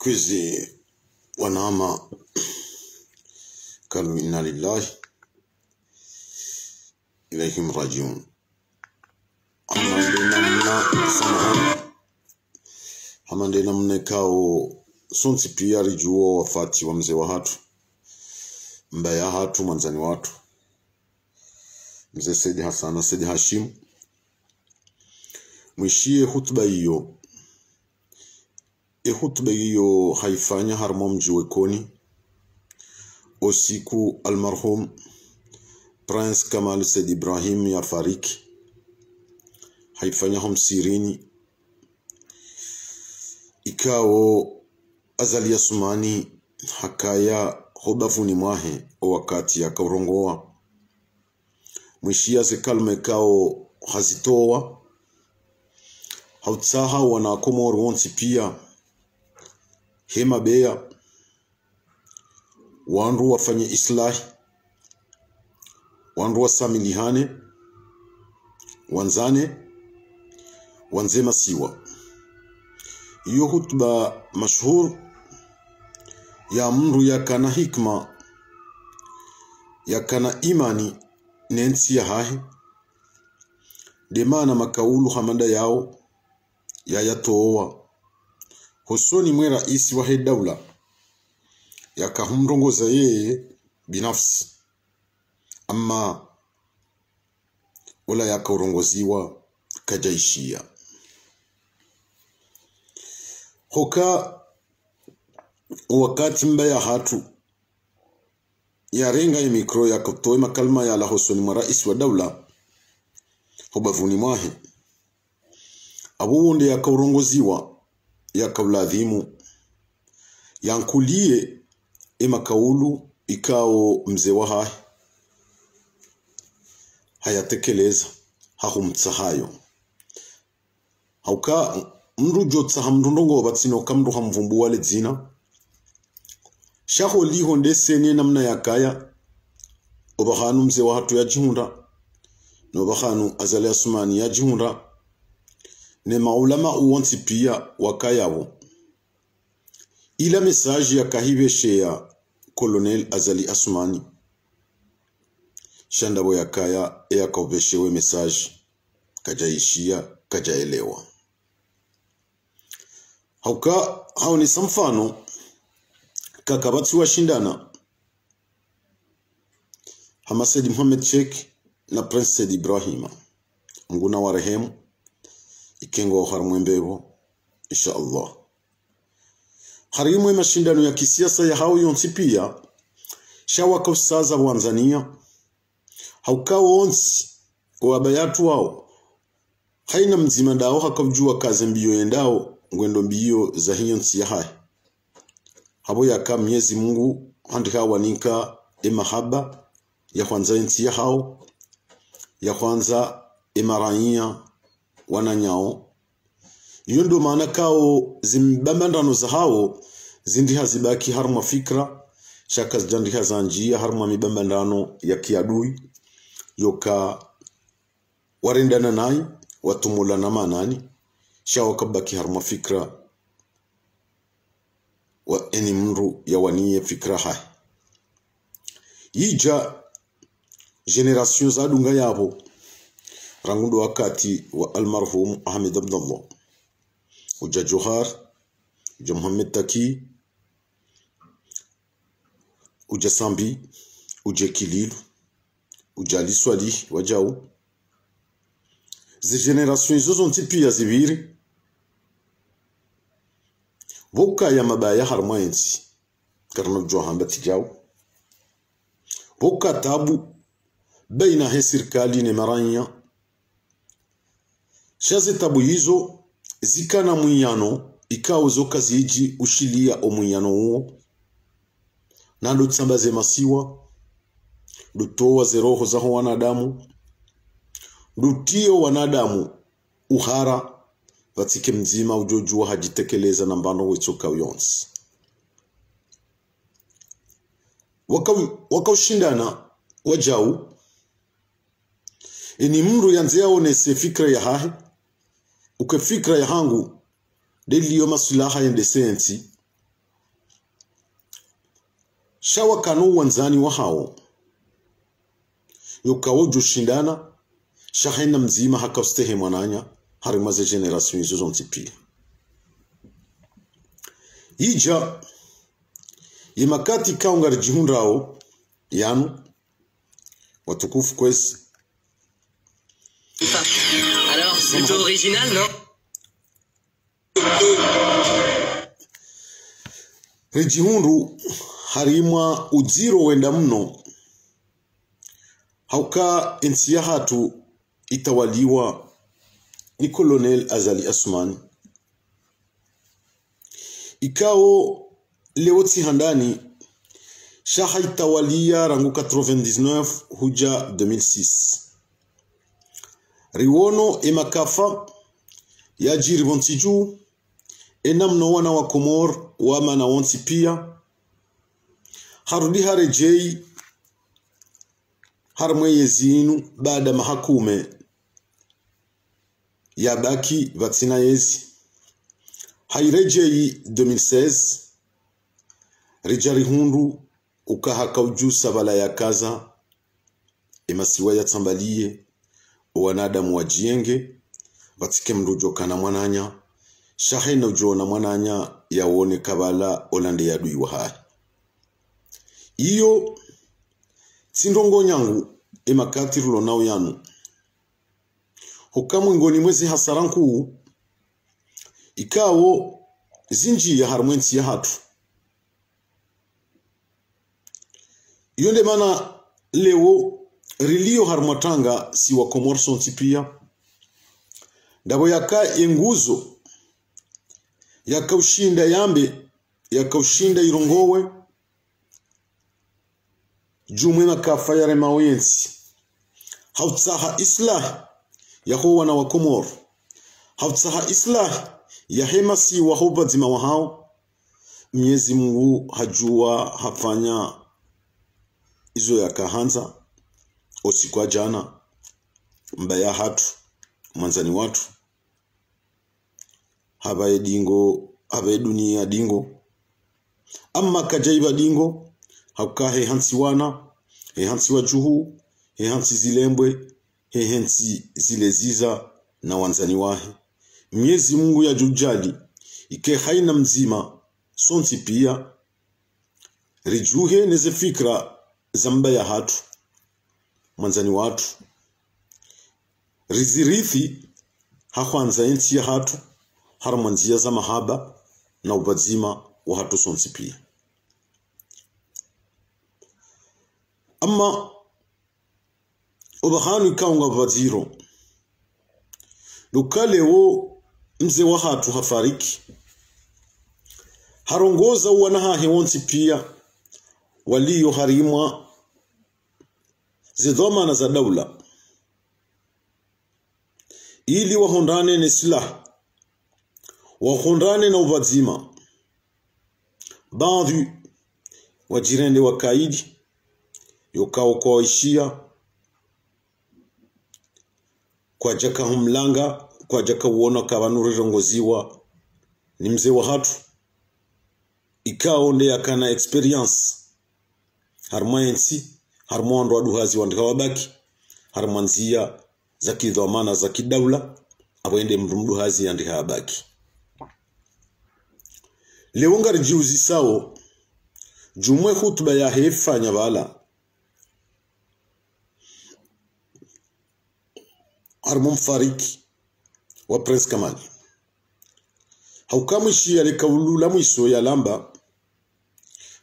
Questi ونعم قالوا إنا لله إليهم راجعون. Hamandena mnekao sonti pia rijuo wafati wa mzee wa hatu mbaya hatu mwanzani watu mzee Saidi Hassan na Saidi Hashim. Mwishie hutuba hiyo haifanya harmo mji wekoni osiku almarhum Prince Kamal Said Ibrahim ya fariki haifanya homsirini ikao Azali Asumani hakaya hobafuni mwahe wakati ya kaurongoa mwishia zekalme kao hazitowa hautsaha wanakomoro wonsi pia hema beya wandu wafanye islahi wandu wasamilihane wanzema siwa. Iyo hutuba mashhur ya mru yakana hikma yakana imani nensi ya hahi demana makaulu hamanda yao ya yatowa husoni mwe raisi wa daula yakahumrongoza yeye binafsi ama wala yakaurongoziwa kajaishia hoka wakati mbaya hatu ya renga ya mikro ya kutoe makalma ya la husoni mwa raisi wa daula hubavuni mwahe abuunde ya kaurongoziwa ya kauladhimu yankulie makaulu ikao mzee wa hahi hayatekeleza hahumtsahayo hauka mrujo tsahamndongo batsino kamdo hamvumbu wale dzina shaho liho ndesene namna yakaya obahanu mzee wa hatu ya jihunda no bahanu Azali Asumani ya jihunda ne maulama uwansi pia wakayabo ila message ya kahibeshe ya Colonel Azali Asumani shandabo yakaya ya kaubeshewe message kajaishia kajaelewa hauka hao ni samfano kakabati wa shindana Hamasedi Muhammad Sheikh na Prince Said Ibrahim nguna warehemu ikengo harumwembebo insha Allah. Harimwe mashindano ya kisiasa ya hao yonsi pia shawaka usaza Wanzania hauka wonsi wabayatu wao haina mzima dao hakavjua kazi mbiyo yendao ngwendo mbiyo za hiyo nsi ya hai habo yaka Mwenyezi Mungu handika wanika mahaba ya kwanza nsi ya hao ya kwanza marania wananyao iyo ndo maana kao zimbambandano za hao zindi hazibaki harma fikra shaka zandi hazanjia harma mibambandano ya kiadui yoka warendana nai watumula na manani shawa kabaki harma fikra wa eni mru ya waniye fikra hai yija generation za dunga yabo rangundo wakati wa almarhum Ahmed Abdallah uja Johar uja Muhammad Taki uja Sambi uja Kililu uja Ali Swali wajau zi generation izo zonti pia zibiri boka ya mabaya harma ensi karna johamba tijau boka tabu baina he serikali ne maranya shazi tabu hizo zikana munyano ikao zoka ziji ushilia omunyano huo nando tsambaze masiwa dutowa zeroho za wanadamu dutio wanadamu uhara vatike mzima ujojua hajitekeleza na mbano wetsoka uyonsi wakaushindana wajau ini mru yanzea onese fikra ya hahe uke fikra ya hangu delio masulaha yende sensi shawa kanu wanzani wa hao yukawojo shindana shahena mzima hakaustehe mwananya harimaze generation izo zonti pia ija yimakati kaungar jihunrao yanu watukufu kwezi. Alors, plutôt original, non? Rejihunru harimwa ujiro wenda mno hauka ensi ya hatu itawaliwa ni Colonel Azali Assoumani. Ikao Leoti handani shaha itawalia rangu 99 huja 2006. Riwono emakafa ya jiri vontiju enamno wana wa Komor wama na wonti pia harudi harejei harmweye zinu baada mahakume ya baki vatsina yezi hairejei 2016 rijari hundu ukahaka ujusa bala ya kaza emasiwa ya tambalie wanadamu wajienge watike mrujo kana mwananya shahena ujona mwananya yaone kabala olande ya dui wahai iyo tindongo nyangu emakati rulo nao yanu hukamu ngoni mwezi hasaranku ikawo zinji ya harmwensi ya hatu yonde mana leo rilio harmatanga si wa Komor sonti pia ndabo yaka yenguzo yaka ushinda yambe yaka ushinda irongowe jumwe makafa yare mawensi hautsaha islah yaho wana wa Komor hautsaha islah yahema si wahoba zima wahao Mwenyezi Mungu hajua hafanya izo yakahanza osikwa jana mbaya hatu manzani watu habaye dingo habaye dunia dingo amma kajaiba dingo haukahe hansi wana hansi wajuhu hansi zilembwe hansi zileziza na wanzani wahe Mwenyezi Mungu ya jujali ike haina mzima sonti pia rijuhe neze fikra zamba ya hatu manzani watu rizirithi hakwanza ensi ya hatu haramanzia za mahaba na ubazima wa hatu sonsi pia ama ubahanu ikaunga vaziro lukale wo mze wa hatu hafariki harongoza wana hewonsi pia waliyo harimwa zidhamana za daula ili wahondane na silaha wahondane na ubazima baadhi wajirende wakaidi yokao kwa ishia kwa jaka humlanga kwa jaka uona kabanuri rongoziwa ni mze wa hatu ikao nde yakana experience harmayensi harmondo aduhazi wandika wabaki harmanzia za kidhamana za kidaula abwende mduhazi andika wabaki leonga rijuzi sao jumwe hutuba ya hefanya bala harmon fariki wa Prince Kamani haukamwishi ya lekaulula mwiso ya lamba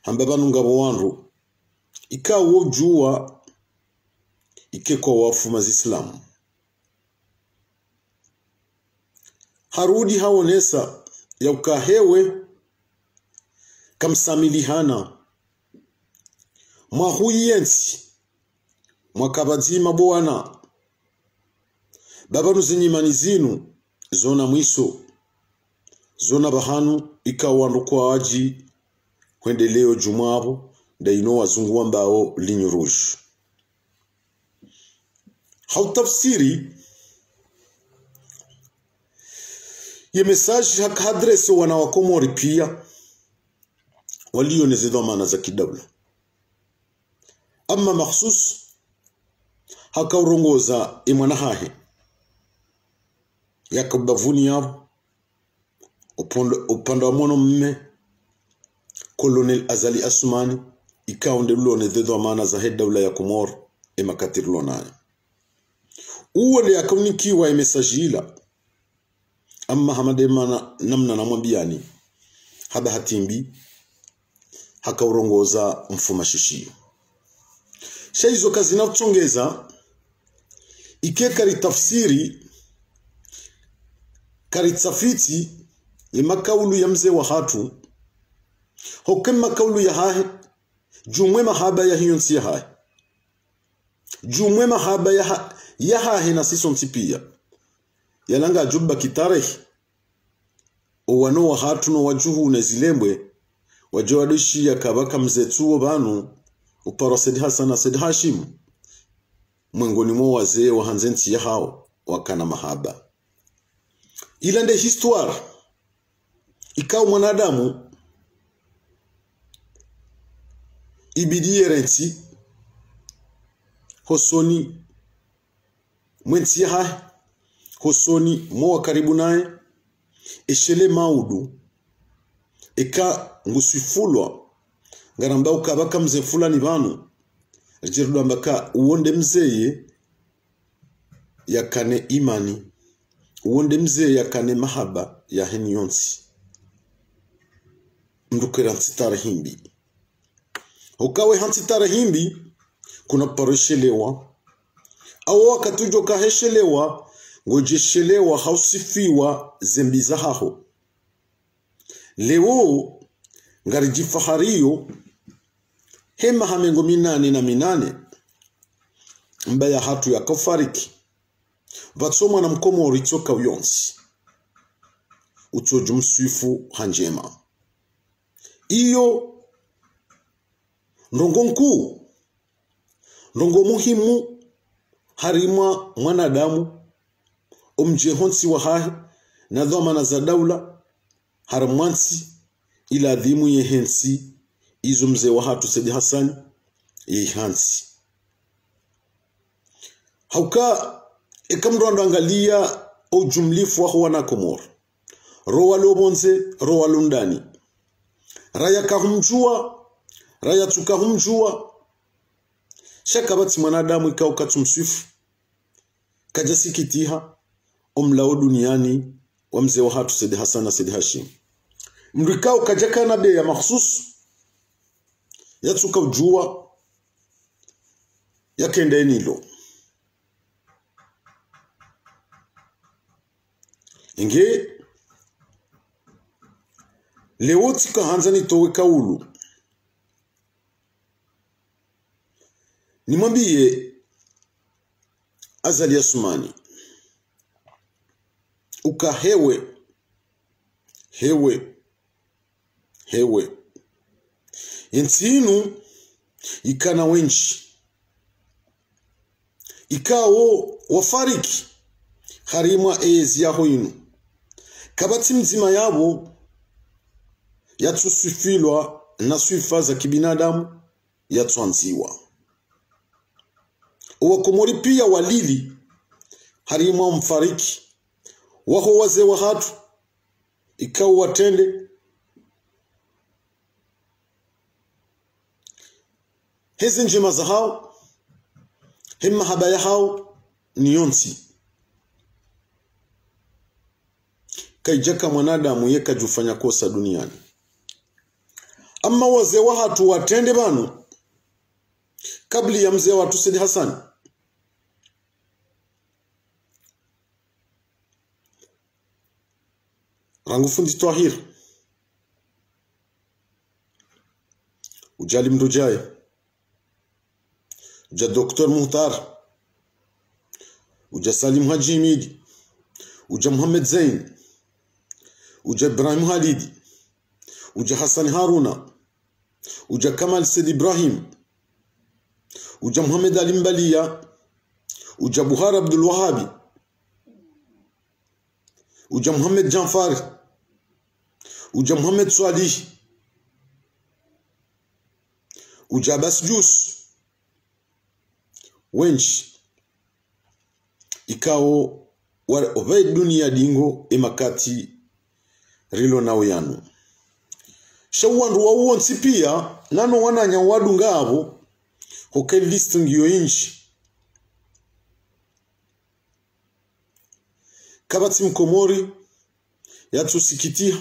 hambabanu ngabo wanru ikawo juwa ikeko wafu mazislamu harudi haonesa ya ukahewe kamsamilihana mwahuyensi mwakabazima bwana babanu zinyimani zinu zona mwiso zona bahanu ikawandu kwa aji kwendeleo jumabo daino wazungu wambao linyo rouge hautafsiri ye message hakadreso wana wa Komori pia walio nezidhamana za kidaula amma makhsus hakaurongoza imwana hahe yakabavuni yabo upande wa mwana mme Colonel Azali Asumani ikaunde lone dhedo amana za head dawla ya Komor emakatir lonaya uwele yakunikiwa imesajila amma hamade mana namna namwambiani haba hatimbi hakaurongoza mfuma shishio shaizo kazi na utongeza ikekari tafsiri karitsafiti ya makaulu ya mzee wa hatu hokem makaulu ya hahe jumwe mahaba ya hiyo nsi ya hahe jumwe mahaba ya hahe na siso msipia yalanga jubba kitarehi owano wa hatu no wajuhu na zilembwe wajowadoshi ya kabaka mzetuo banu upara Said Hassan na Said Hashim mwengoni mwa wazee wa hanzenti ya hao wakana mahaba ilande histoire ikao mwanadamu ibidie renti hosoni mwenti ya hosoni mwa karibu naye eshele maudu eka ngusifulwa ngaramba ukabaka mze fulani banu rijerudo ambaka uonde mzeye yakane imani uonde mzeye yakane mahaba ya henyonsi mdukera ntitara himbi ukawe hantitara himbi kuna parishelewa au wakatujo kaheshelewa ngojeshelewa hausifiwa zembiza haho leo ngarijifahariyo hema hamengo 8 mbaya hatu ya kafariki vatsoma na mkomo uritoka uyonsi utoju mswifu hanjema iyo ndongo nkuu ndongo muhimu harimwa mwanadamu omjehonsi wa hahe na dhamana za daula haramwansi ila adhimu yehensi izo mzee wa hatu Said Hassan yehansi hauka ekamrondo angalia ujumlifu wa wana Komor rowa lobonze rowa lundani raya kahumjua raya tukahumjua shaka bati mwanadamu ikao katumswifu kajasikitiha omlao duniani wa mzee wa hatu Said Hassan na Said Hashim mrikao kajaka na be ya makhsus yatsuka ujua yakende nilo inge leo tika hanza nitowe kaulu nimwambie Azali Asumani ukahewe hewe yensinu ikana wenchi ikao wafariki harimwa ezi yaho inu kabati mzima yabo yatsusifilwa na swifa za kibinadamu yatwanziwa uwakomori pia walili harimwa mfariki waho waze wa hatu ikao watende hezi njema za hao hema habaya hao niyonsi kaijaka mwanadamu yeka jufanya kosa duniani amma waze wa hatu watende banu kabli ya mzee watu Said Hassan rangu fundi Tahir ujali mdujaya uja Dr. Muhtar uja Salim Haji Midi uja Muhammad Zain uja Ibrahim Halidi uja Hassan Haruna uja Kamal Said Ibrahim uja Muhammad Ali Mbalia uja Buhari Abdul Wahabi uja Muhammad Janfar uja Muhammad Swalih uja Abbas Jus wenchi ikao wave dunia dingo emakati rilo nao yanu shawandu wa uonsi pia nano wananya wadu ngabo hoke listing yo inchi kabati mkomori yatu sikitia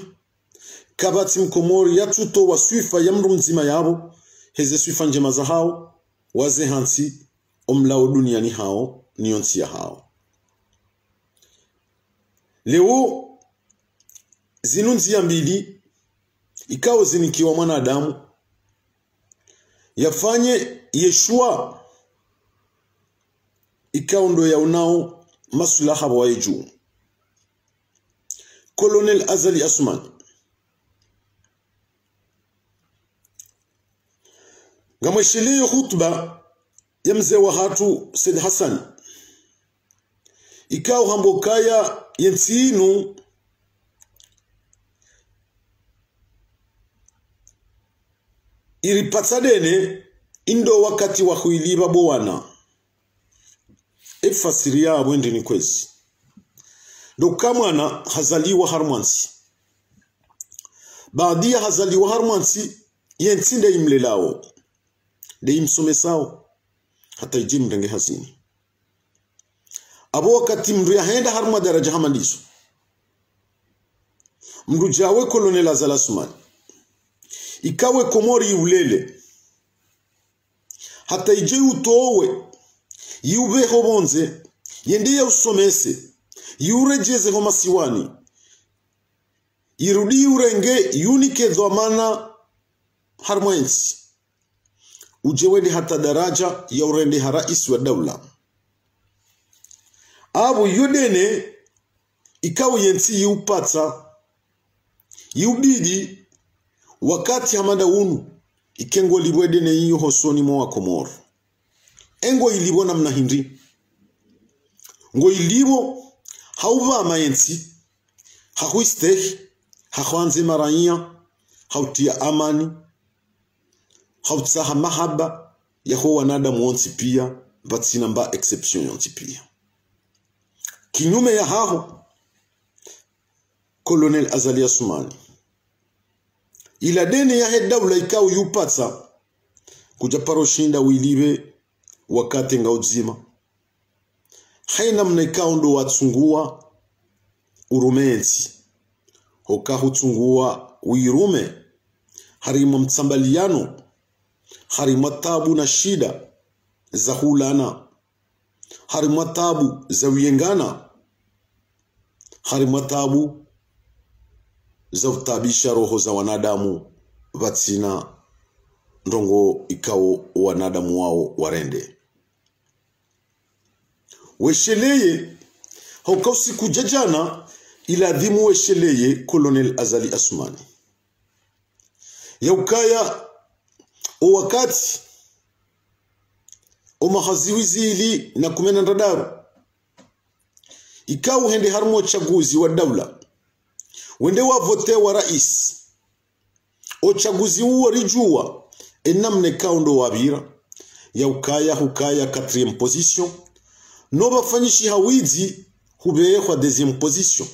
kabati mkomori yatu to wa swifa ya mru mzima yabo heze swifa njema za hao waze hansi omlao dunia ni hao ni onsi ya hao leo zinunzi ya mbili ikao zinikiwa mwanadamu yafanye yeshua ikao ndo ya unao masulaha wa eju Colonel Azali Assoumani gamwesheleyo khutba ya mzee wa hatu Said Hassan ikao hambokaya yensinu iripatsadene indo wakati wa huiliba bowana efasiria abwende ni kwezi dokamwana hazaliwa harmansi baadia hazaliwa harmansi yensinde imlelao de imsomesao hata ijimrenge hazini abo wakati mru yahenda harma daraja hamandiso mru jawe Colonel Azali Assoumani ikawe komori ulele hata ije utowe yube hobonze yende ya usomese yurejeze ho masiwani irudi urenge yunike dhamana harmwensi ujewede hata daraja ya urende harais wa daula abu yudene ikawe yensi yupata yubidi wakati hamada unu ikengo libwede ne iyo hosoni mwa Komoro engo ilibo namna hindi ngo ilibo hauva mayensi hakuisteh hakwanze maranya hautia amani hautsaha mahaba yaho wanadamu wonsi pia batsina mba exception yonsi pia kinyume ya haho Colonel Azali Assoumani ila deni ya hedawla ikao yupatsa kuja paroshinda wilibe wakati nga uzima haina mna ikao ndo watsungua urumenzi hoka hutsungua uirume harima mtsambaliano harima tabu na shida za hulana harima tabu za uyengana harima tabu za utabisha roho za wanadamu vatsina ndongo ikao wanadamu wao warende wesheleye hokausi kujajana ila dhimu wesheleye Colonel Azali Assoumani yaukaya o wakati o mahaziwizi ili na kumena ndadaru ikao hende harmo chaguzi wa daula wende wa vote wa rais uchaguzi huo rijua enamne kaundo wabira ya ukaya hukaya 4e position no bafanyishi hawizi hubeho 2e position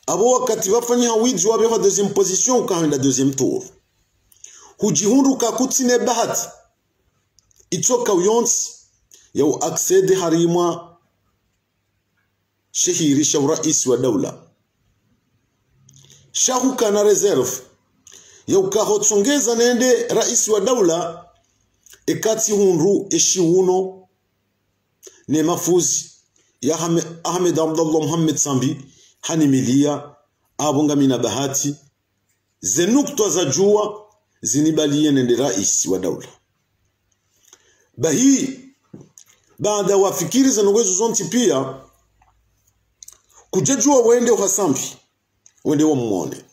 abo wakati bafanyi hawizi wabeho 2e position ukaenda 2e tour hujihundu kakutsine bahati itoka uyonsi ya accede harima shehiri shaurais wa daula shahuka na reserve ya ukahotsongeza nende rais wa daula ekati hunru eshiuno ne mafuzi ya Ahmed Abdullah Muhammad Sambi hanimilia abunga mina bahati zenukto za jua zinibalie nende rais wa daula bahi baada wafikiri zanogwezo zonti pia kujajua wende uhasambi wende wa mwone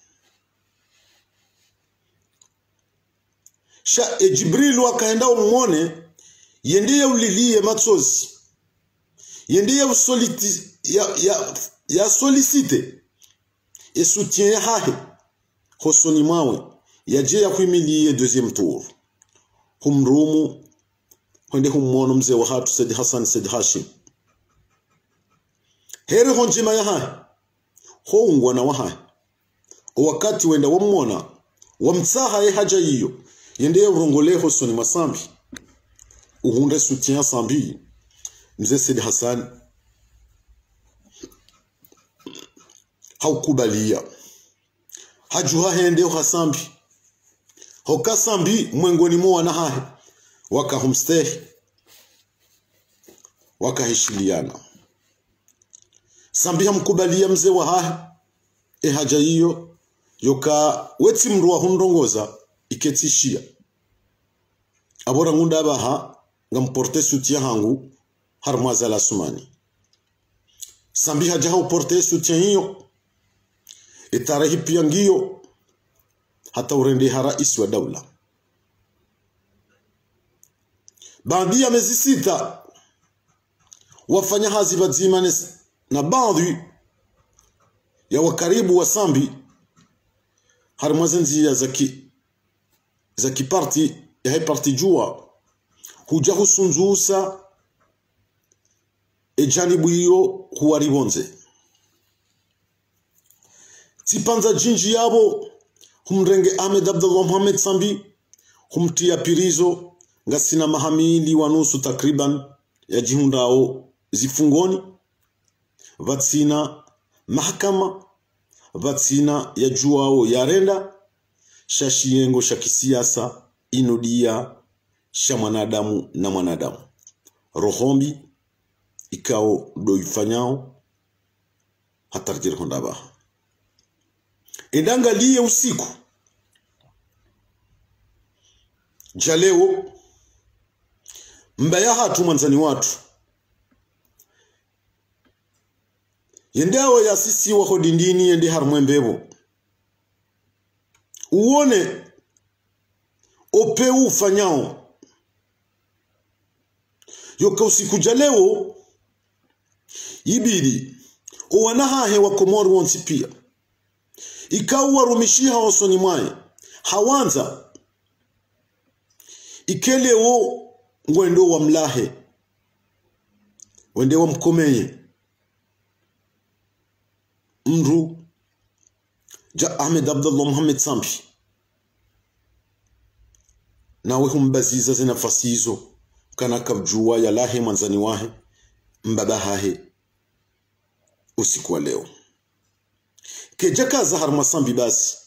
sha Jibril wakaenda umwone yende ya ulilie matsozi yende ya usoliti ya solicite et soutien hahe hosoni mawe yaje ya kuimilie 2e tour humrumu honde hummono mzee wa hatu Said Hassan Said Hashim here honjima ya hai houngwa na wahai wakati wenda wamona wamtsaha ye haja hiyo yende urongoleho soni masambi uhunde soutien sambi mzee Said Hassan haukubalia hajuha hende hasambi hokasambi mwengoni mwa na hahe wakahumstehi wakaheshiliana sambi hamkubalia mzee wa hahe haja hiyo yoka weti mruwa hundongoza iketishia abora ngunda abaha ngamporte soutien hangu harmaza la sumani sambi haja hau porte soutien hiyo itarehi pia ngio hata urende rais wa daula baadhi ya miezi 6 wafanya hazi bazima na baadhi ya wakaribu wa sambi harmazenzi za kiparti ya hai parti jua huja husunzusa ejanibu hiyo huwaribonze tipanza jinji yabo humrenge Ahmed Abdullah Mohamed Sambi humtia pirizo ngasina mahamili wanusu takriban ya jihundao zifungoni vatsina mahakama vatsina ya juao yarenda shashiyengo shakisiasa inodia sha mwanadamu na mwanadamu rohombi ikao doifanyao hatarjir hondaba endangalie usiku jaleo mbaya hatu mwanzani watu yendao ya sisi wako dindini yende harmwembebo uone ope ufanyao yoka usiku jaleo ibidi uwanahahe wa Komoru wonsi pia ikawa warumishia wasoni mwae hawanza ikeleo ngwendo wa mlahe wende wa mkomeye mru ja Ahmed Abdullah Mohamed Sambi nawe humbaziza zina fasizo kana kabjua ya lahe manzani wahe mbaba hahe usiku wa leo kejaka zahar masambi basi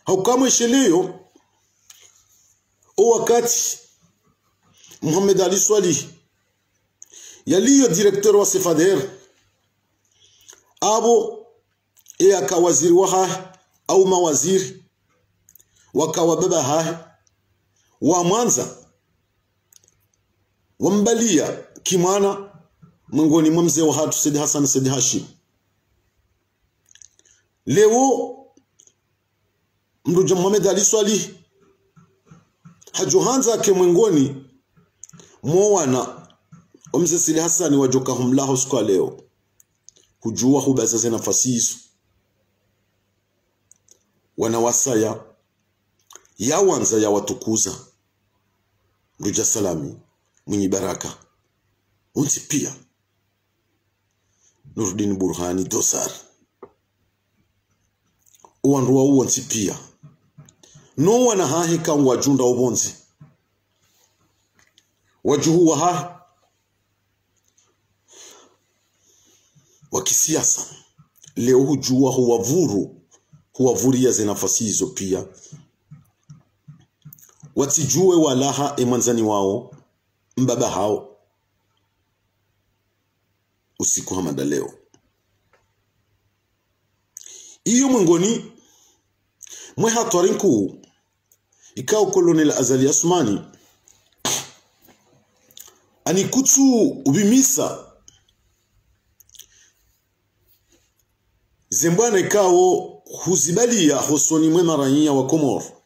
haukamwe sheleo o wakati Muhammad Ali Swalih yaliyo directeur wa Sefader abo aka waziri wa au mawaziri wakawa baba wa Mwanza wambalia kimwana mwongoni mwa mzee wa hatu Said Hassan Said Hashim leo mruja Muhammad Ali Swalih hajohanza ke mwongoni mwana mzee Said Hassan wajoka humlaho siku leo hujua hubaza zina fasizo wanawasaya ya wanza ya watukuza mruja salami mwenye baraka unsi pia Nuruddin Burhani dosar uwanruwa uwansi pia no wana hahe kan wajunda ubonzi wajuhu wa hahe wakisiasa leo hujua huwavuria zinafasi hizo pia watijue walaha emanzani wao mbaba hao usiku hamada leo iyo mwengoni mwe hatwarinku ikao Colonel Azali Asmani anikutsu ubimisa zembwana ikao huzibalia hosoni mwe maranyia wa Komoro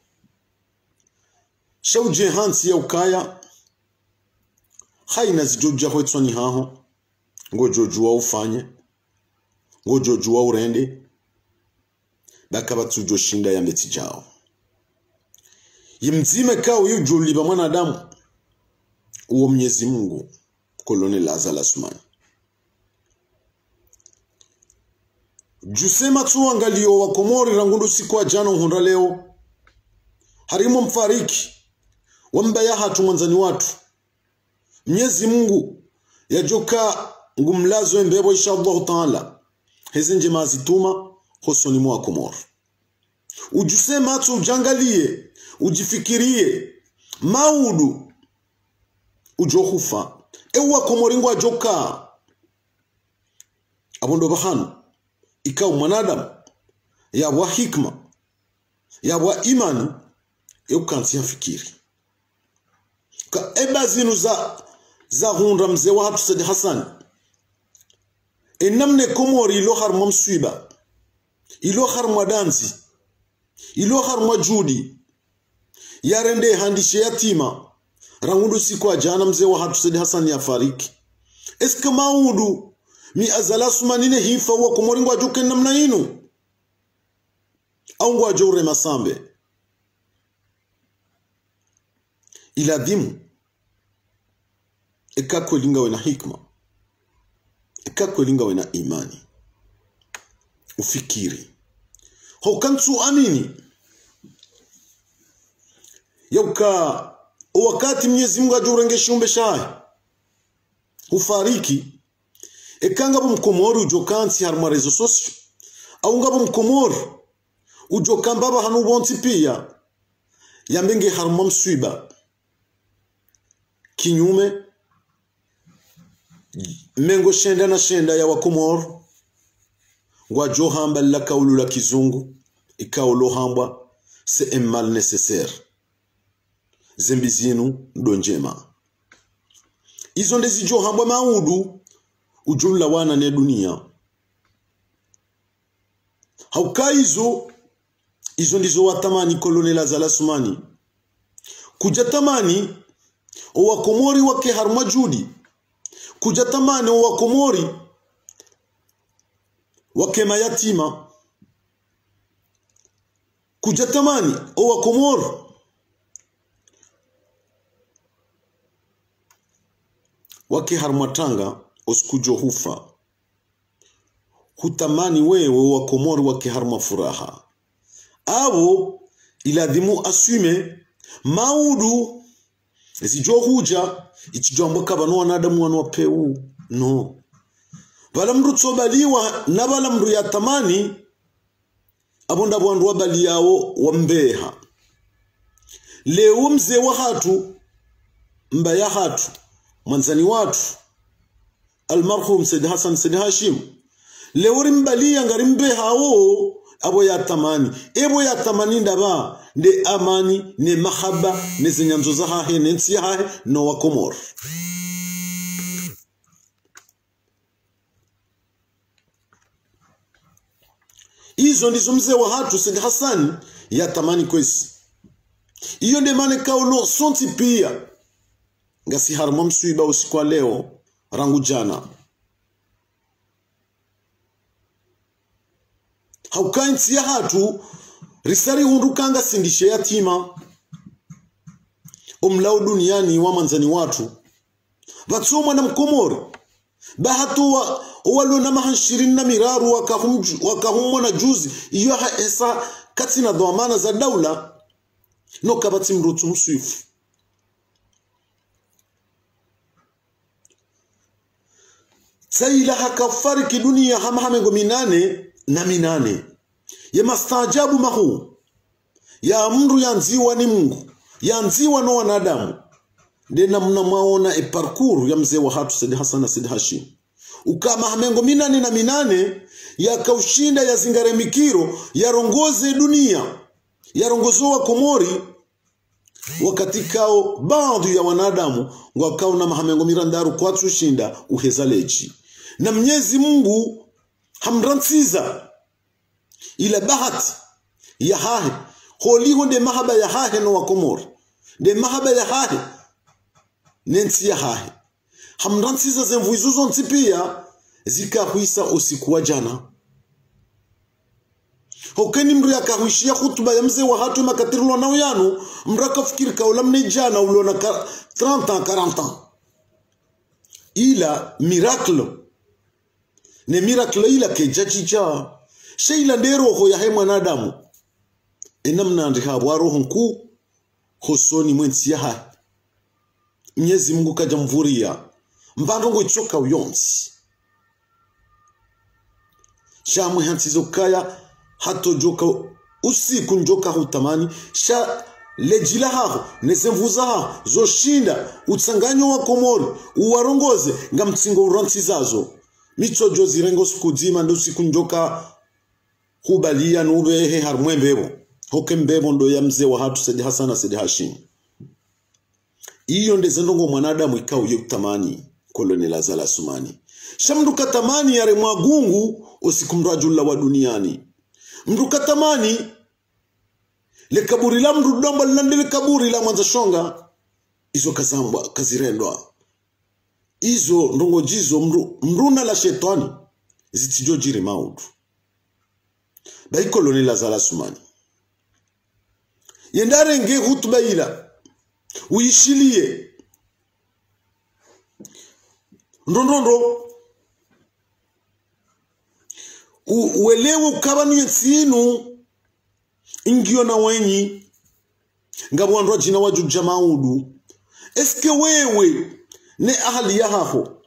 shauje hansi ya ukaya haina zijoja hwetsoni haho ngojojua ufanye ngojojua urende bakaba tujo shinda ya mbeti jao yimzime kao yujuli ba mwanadamu uo Mwenyezi Mungu kolone la azala sumani. Jusema tu angalio wa Komori rangundu siku wa jana uhonda leo. Harimo mfariki wambaya hatu mwanzani watu. Mwenyezi Mungu yajoka ngumlazo mbebo inshallah taala. Hezi njema zituma hosoni mwa Komori. Ujusema tu ujangalie, ujifikirie maudu ujohufa. Ewa Komori ngwa joka abondo bahanu ikaw mwanadamu yabwa hikma yabwa imani eukansi fikiri ka eba zinu za hunda mzee wa hatu Said Hassan enamne Komori ilo harma mswiba ilo harma danzi ilo harma judi yarende handishe yatima rangundu siku ajana mzee wa hatu Said Hassan ya fariki. Eske maudu mi azala sumanine hifa wa Komori ngwa juke namna inu au ngwa jore masambe iladhimu ekakwelinga wena hikma ekakwelinga wena imani ufikiri hokansu amini yauka wakati Mwenyezi Mungu ajurenge shumbe shahi ufariki ekanga Komori ujokansi harma rezo sosio au ngabo Komori ujokambaba hanu bonti pia yambenge harma mswiba kinyume mengo shenda na shenda ya Komori ngwa johamba la kaulu la kizungu ikaulo hamba c'est un mal nécessaire zembizinu ndonjema izo ndezi johamba maudu ujumla wana ne dunia hauka izo ndizo watamani kolonela zala sumani kujatamani owa Komori wake harma judi kujatamani owa Komori wake mayatima kujatamani owa Komori wake harma tanga oskujo hufa hutamani wewe wa Komori wake harma furaha abo iladhimu asume maudu zijo huja itijambo kabano wanadamu wanwapeu no bala mru tsobaliwa na bala mru yatamani abonda bwandu wabali yao wambeha leo mzee wa hatu mbaya hatu mwanzani watu almarhum Said Hassan Said Hashim leo rimbali yangarimbe hao abo yatamani ebo yatamani ndaba nde amani ne mahaba ne zinyanzo za hahe ne nsi hahe no wa Komori izo ndizo mzee wa hatu Said Hassan yatamani kwesi iyo nde mane kaulo sonti pia ngasi harma mswiba usiku leo rangu jana haukainsi ya hatu risari hundukanga sindishe yatima omlau duniani wa manzani watu vatsomwa na Mkomori bahatu walo na mahanshirini na miraru wakahumwa na juzi iyo hesa katina dhamana za daula no kabati mrutu mswifu Saila hakafariki dunia hamengo 8 ya mastajabu mahu ya amru yanziwa ni Mungu yanziwa no wanadamu ndena mnamaona parcours ya mzee wa hatu Said Hassan Said Hashim ukama hamengo 8 ya kaushinda ya zingare mikiro ya rongoze dunia ya rongozo wa Komori wakati kao baadhi ya wanadamu wakao na mahamengo mirandaru kwa tushinda uhezaleji na Mwenyezi Mungu hamransiza ila bahati ya hahe holiho de mahaba ya hahe no wa Komori de mahaba ya hahe nensi ya hahe hamransiza zemvuizuzo ntipia zikahuisa usiku wa jana hokeni mru yakahuishia hutuba ya mzee wa hatu makatirulwa na uyanu mraka fikiri kaula mnejana ulona 30 40 ila miracle ne miracle ila kejachicha sheila ndero ho ya he mwanadamu enamna ndi habwa roho nku hosoni mwensi ya Mwenyezi Mungu kaja mvuria mbando ngo ichoka uyonsi shamu hantizo kaya hato joka usiku njoka hutamani sha lejila haho nezemvuza haho zoshinda utsanganyo wa Komori uwarongoze nga mtsingo uranti zazo michojo zirengo sikudima ndo usiku njoka hubalia nubehe harumwembebo hoke mbebo ndo ya mzee wa hatu Said Hassan Said Hashim. Iyo ndezendongo mwanadamu ikao yukutamani Colonel Azali Assoumani shamduka tamani yare mwagungu usikumrajula wa duniani mduka tamani le kaburi la mdu domba linandele kaburi la mwanza shonga izo kazambwa kazirendwa izo ndongo jizo mruna la shetani zitijojiri maudu bai Colonel Azali Assoumani yendare nge hutuba ila uishilie ndondondo uelewe ukabanu yetsinu ingio na wenyi ngabwandwa jina waju jamaudu eske wewe ne ahali ya haho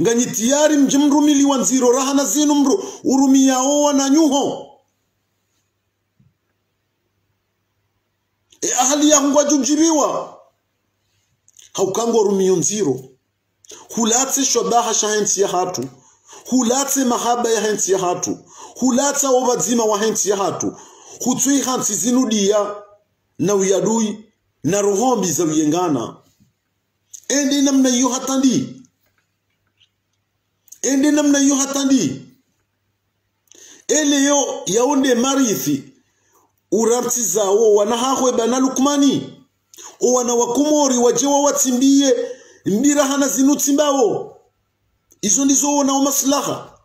ngani tiyari mjimrumili wanziro rahana zinu mru urumia owa na nyuho ahali ya hungwa jujiriwa haukango rumio nziro hulatse shodaha shahensi ya hatu hulatse mahaba ya hensi ya hatu hulatse obadzima wa hensi ya hatu hutui hansi zinudia na uyadui na rohombi za uyengana ende namna yu hatandi ele yo yaonde marithi uramti zao wanahahwe bana Lukmani o wana wakumori wajewa watimbie mbira hana zinutimbawo izo ndizo wana maslaha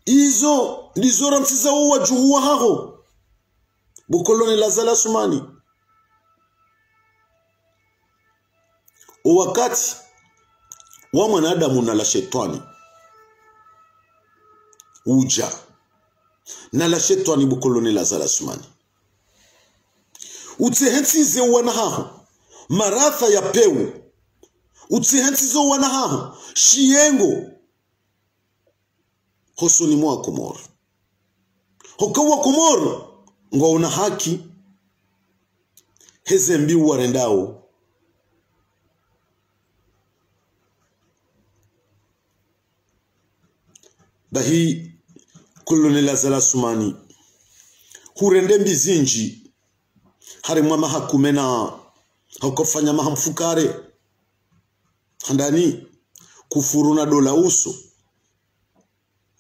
izo ndizo ramti zao wajuwa haho bu Colonel Azali Assoumani o wakati wa mwanadamu na la shetani uja na la shetani bu Colonel Azali Assoumani utsehensize wanahaho maratha ya pewu utsehensize wanahaho shiengo hosoni mwa Komoro hokawa Komoro ngo una haki hezembi warendao bahi Colonel Azali Assoumani hurende mbizinji harimwa mahakumena hakofanya mahamfukare handani kufuru na dola uso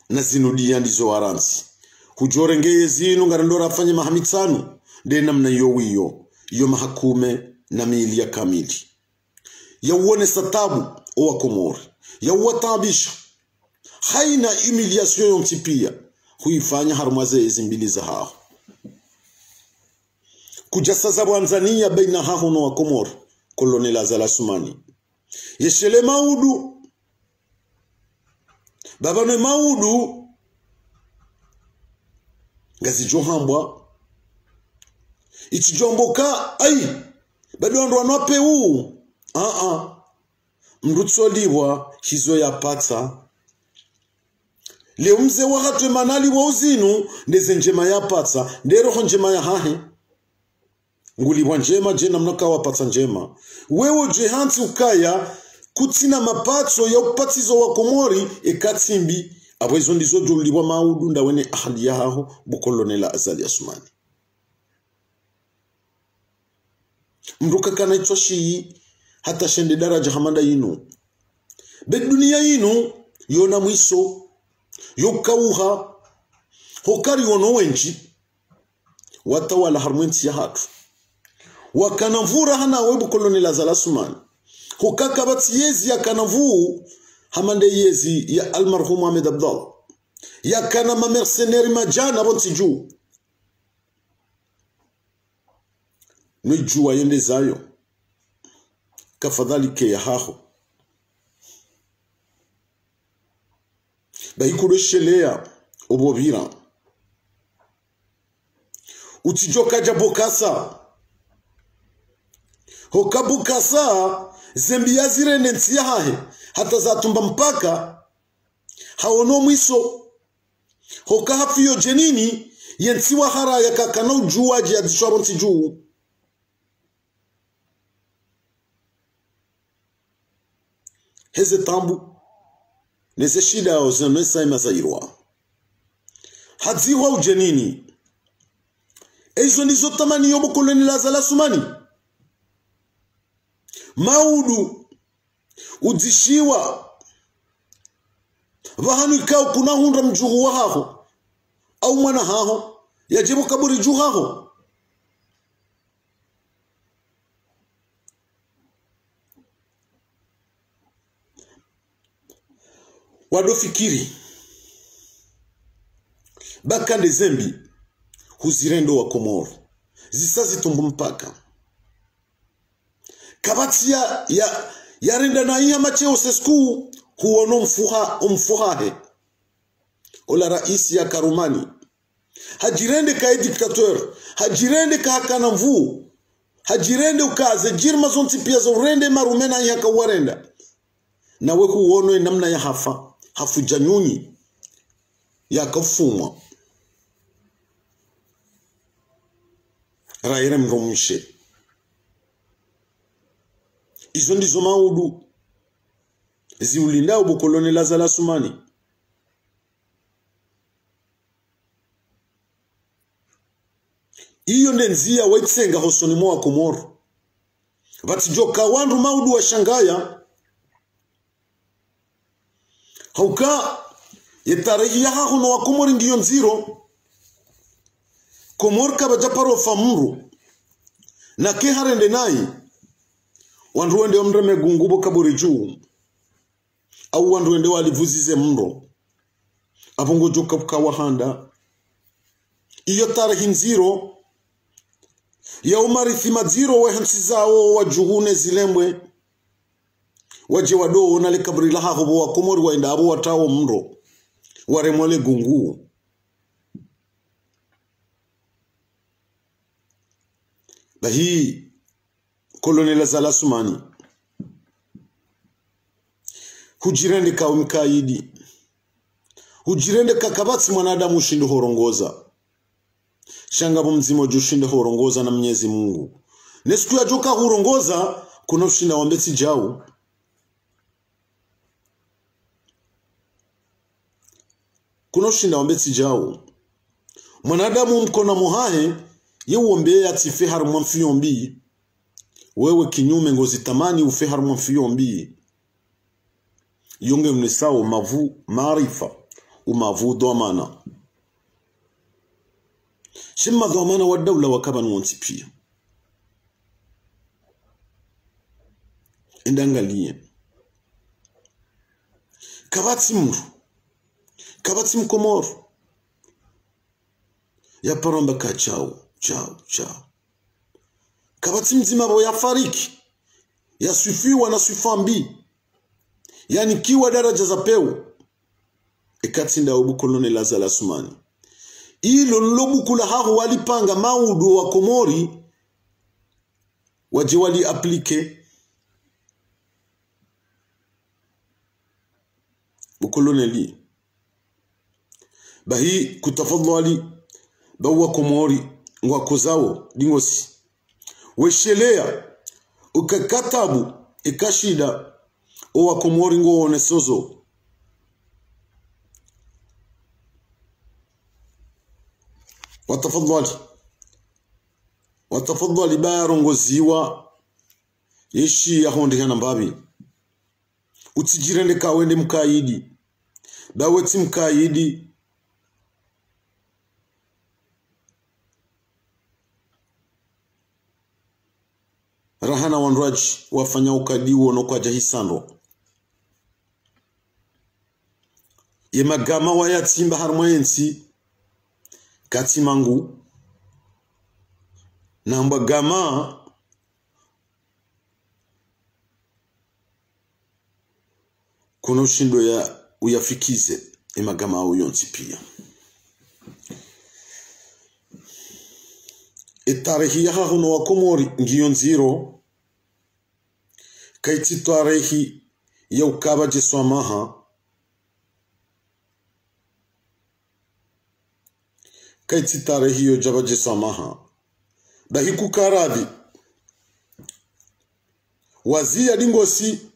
na zinudia ndizo waransi hujorengeye zinu ngarandora afanye mahamitsanu de namna yowiyo yo mahakume na miili ya kamili ya uone satabu owa Komori ya uwatabisha haina humiliation yontipia huifanya harumwaze izimbili za hao kujasaza Tanzania baina haho no wa Komoro Colonel Azali Assoumani yeshele maudu baba no maudu ngazi johambwa ichijomboka ai bado ndo anope huu mrutsoliwa hizo ya pata leo mze wakatwe manali wa uzinu ndeze njema ya pata ndero njema ya hahe ngulibwa njema jena mnoka wapata njema wewe jehanti ukaya kutina mapatso ya upatizo wa Komori ekatimbi abo izo ndizo jolibwa maudu ndawene ahali yaho bu Colonel Azali Assoumani mruka kana ichoshi hata shende daraja hamanda yinu be dunia yinu yona mwiso yokauha hokari wono wenji watawala harmenti ya hatu wakanavura hana webu Colonel Azali Assoumani hukaka bati yezi ya kanavu hamande yezi ya almarhum Ahmed Abdallah yakana mamercenari majana bonti juu nujua yende zayo kafadhali ke ya haho baikureshelea obobira utijoka jabokasa hokabukasa zembi yazirene ntsiya hahe hata zatumba mpaka haono mwiso hoka hafiyo jenini yentsiwa hara yakakana ujuwaji adishwaro nti juu heze tambu neze shida ozenesa imazairwa hadziwa ujenini ezo nizo tamani yobo koloni lazala sumani maudu udzishiwa vahanu ikao kuna hundra mjuhu wa haho au mwana haho yajibu kaburi juhu haho wadofikiri bakande zembi huzirendo wa Komoro zisazi tumbu mpaka kabati ya renda na iya macheo sesku huono mfuhahe ola raisi ya Karumani hajirende ka dictateur hajirende ka hakana mvu hajirende ukaze jirma zonti pia zo rende marumena ya kawarenda na we huono namna ya hafu janyuni ya kafumwa raire mromushe izo ndizo maudu ziulinda ubukoloni lazala sumani iyo ndenzia waitsenga hosoni mwa Komoro vatijoka wandu maudu wa shangaya hauka yetarehi ya hahuno wa Komori ngiyo nziro Komoro kabajaparo famuru na ke harende nai wandu wende omreme gungubo kaburi juu au wandu wende walivuzize mndo abongo joka kawahanda iyo tarehi nziro ya umarithi madziro we hansi zao wajuhune zilemwe waje wadoo na le kaburi la haho wa Komori waenda abo watao mndo waremole gungu bahi kolonela zala sumani hujirende ka umkaidi hujirende kakabati mwanadamu ushinde horongoza shangabo mzimo jushinde horongoza na Mwenyezi Mungu nesiku ya joka horongoza kuna ushinda wambeti jao kuna ushinda wambeti jao mwanadamu mkona muhahe yewombe atife harumwa mfiyombi wewe kinyume ngozi tamani ufe harumwa mfiyombi yonge mnesao mavu maarifa umavu dhamana shima dhamana wa dawla wakaba nwonsi pia endangalie kabati mru kabati mkomoro ya paromba ka chao kabati mzima bo ya fariki ya sufiwa na sufambi yani kiwa daraja za peu ekatinda ubukolone lazala sumani ilo nlobukula haho walipanga maudu wa Komori waje wali aplike bukolone li bahi kutafadhali bawa Komori ngwako zao dingosi weshelea ukakatabu ikashida owa Komori ngo onesozo watafadhali barongoziwa yeshi ya hondi hana mbabi utijirende kawende mkaidi baweti mkaidi rahana wandraji wafanya ukadiwo no kwa jahisando magama wa yatimba harmwensi kati mangu na mbagama kuna ushindo ya uyafikize magama au yonsi pia. Tarehi ya hahuno wa Komori ngiyo nziro kaiti tarehi ya ukaba jeswamaha kaiti tarehi yo jaba jeswamaha bahiku karadhi wazia dingosi